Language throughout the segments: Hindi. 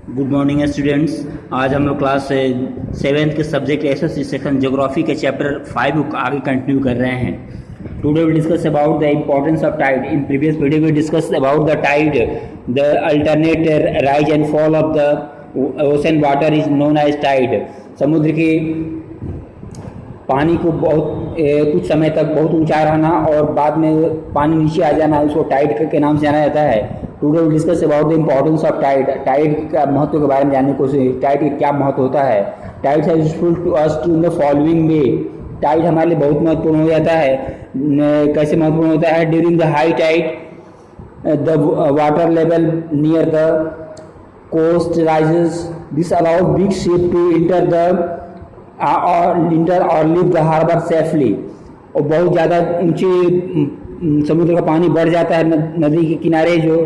Good morning students. आज हम लोग क्लास सेवेंथ के सब्जेक्ट एसएससी सेक्शन ज्योग्राफी के चैप्टर 5 को आगे कंटिन्यू कर रहे हैं। Today we discuss about the importance of tide. In previous video we discuss about the tide, the alternate rise and fall of the ocean water is known as tide. समुद्र के पानी को कुछ समय तक बहुत ऊंचा रहना और बाद में पानी नीचे आ जाना, उसको टाइड के नाम से जाना जाता है। Today we discuss about the importance of tide. Tide का महत्व के बारे में जानने की कोशिश। टाइड का क्या महत्व होता है? टाइड है useful to us to in the following way. Tide हमारे लिए बहुत महत्वपूर्ण हो जाता है। कैसे महत्वपूर्ण होता है? During the high tide the water level near the coast rises. This allow big ship to enter the और लीव द हार्बर सेफली। और बहुत ज़्यादा ऊंचे समुद्र का पानी बढ़ जाता है नदी के किनारे जो,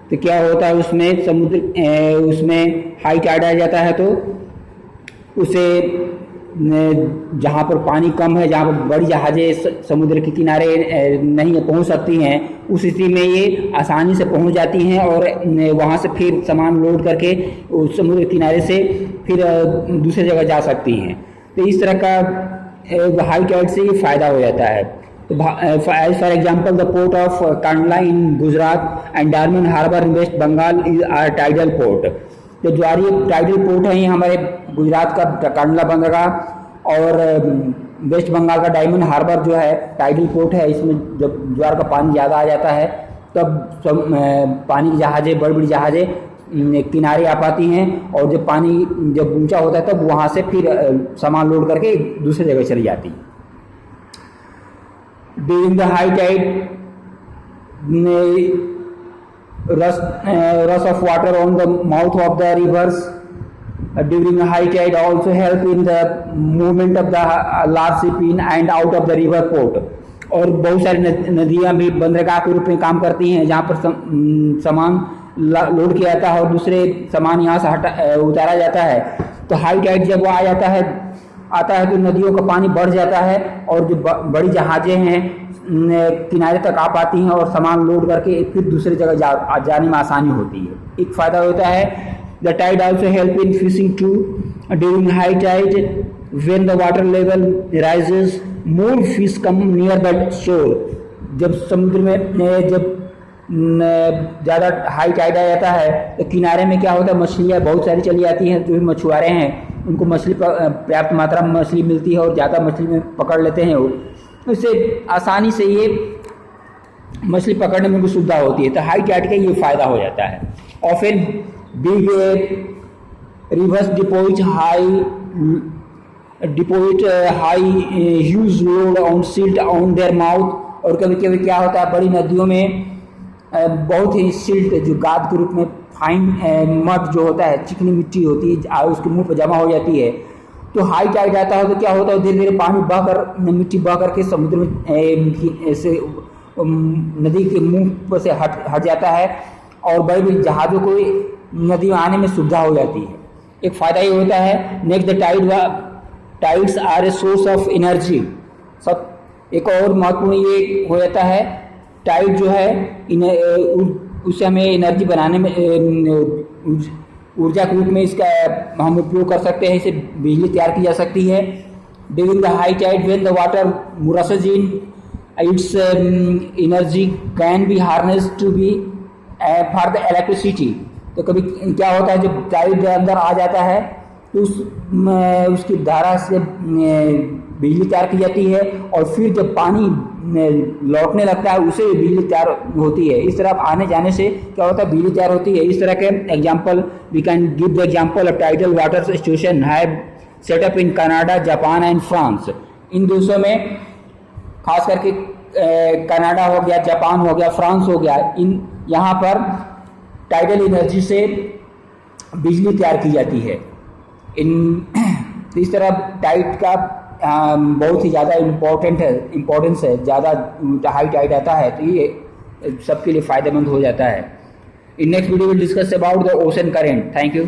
तो क्या होता है उसमें उसमें हाई टाइड आ जाता है, तो उसे जहाँ पर पानी कम है, जहाँ पर बड़ी जहाज़ें समुद्र के किनारे नहीं पहुँच सकती हैं, उस स्थिति में ये आसानी से पहुँच जाती हैं और वहाँ से फिर सामान लोड करके उस समुद्र के किनारे से फिर दूसरी जगह जा सकती हैं। तो इस तरह का हाई टाइड से ये फ़ायदा हो जाता है। For example the port of Kandla in Gujarat and Diamond Harbour in West Bengal is are tidal port. तो जो टाइडल पोर्ट है ये हमारे गुजरात का कांडला बंदरगाह और वेस्ट बंगाल का डायमंड हार्बर जो है टाइडल पोर्ट है। इसमें जब ज्वार का पानी ज़्यादा आ जाता है तब पानी की जहाज़ें, बड़ी बड़ी जहाज़ें किनारे आ पाती हैं और जब पानी जब ऊंचा होता है तब वहाँ से फिर सामान लोड करके दूसरी जगह चली जाती है। During the high tide rush of water on the mouth of the rivers during high tide also help in the movement of the large ship in and out of the river port। और बहुत सारी नदियाँ भी बंदरगाह के रूप में काम करती हैं जहाँ पर सामान लोड किया जाता है और दूसरे सामान यहाँ से उतारा जाता है। तो हाई टाइड जब वो आता है तो नदियों का पानी बढ़ जाता है और जो बड़ी जहाज़ें हैं किनारे तक आ पाती हैं और सामान लोड करके फिर दूसरी जगह जाने में आसानी होती है। एक फ़ायदा होता है the tide also help in fishing too. During high tide when the water level rises more fish come near the shore. जब समुद्र में जब ज़्यादा हाई टाइड आ जाता है तो किनारे में क्या होता है, मछलियाँ बहुत सारी चली जाती हैं। जो भी मछुआरे हैं उनको मछली पर्याप्त मात्रा में मछली मिलती है और ज़्यादा मछली में पकड़ लेते हैं। उससे आसानी से ये मछली पकड़ने में भी सुविधा होती है। तो हाई टाइड का ये फ़ायदा हो जाता है। और फिर big reverse deposit high huge load on silt on their mouth. और कभी कभी क्या होता है, बड़ी नदियों में बहुत ही सिल्ट जो गाद के रूप में फाइन मड जो होता है, चिकनी मिट्टी होती है, उसके मुंह पर जमा हो जाती है। तो हाई टाइड आता है तो क्या होता है, धीरे धीरे पानी मिट्टी बह करके समुद्र में से नदी के मुंह पर से हट जाता है और बड़ी बड़ी जहाज़ों को नदी में आने में सुविधा हो जाती है। एक फ़ायदा ये होता है। Next the tides are a source of energy. सब एक और महत्वपूर्ण ये हो जाता है, टाइड जो है उससे हमें एनर्जी बनाने में ऊर्जा के रूप में इसका हम उपयोग कर सकते हैं। इसे बिजली तैयार की जा सकती है। During the high tide when the water rushes in its energy can be harness to be for the electricity. तो कभी क्या होता है, जब टाइड अंदर आ जाता है तो उसकी धारा से बिजली तैयार की जाती है और फिर जब पानी लौटने लगता है उसे बिजली तैयार होती है। इस तरह आने जाने से क्या होता है, बिजली तैयार होती है। इस तरह के example we can give the example of tidal water station have set up in Canada, Japan and France. इन देशों में खास करके कनाडा हो गया, जापान हो गया, फ्रांस हो गया, यहाँ पर टाइडल एनर्जी से बिजली तैयार की जाती है। इस तरह टाइड का बहुत ही ज़्यादा इम्पोर्टेंस है। ज़्यादा हाई टाइड आता है तो ये सबके लिए फ़ायदेमंद हो जाता है। In next video will discuss about the ocean current. Thank you.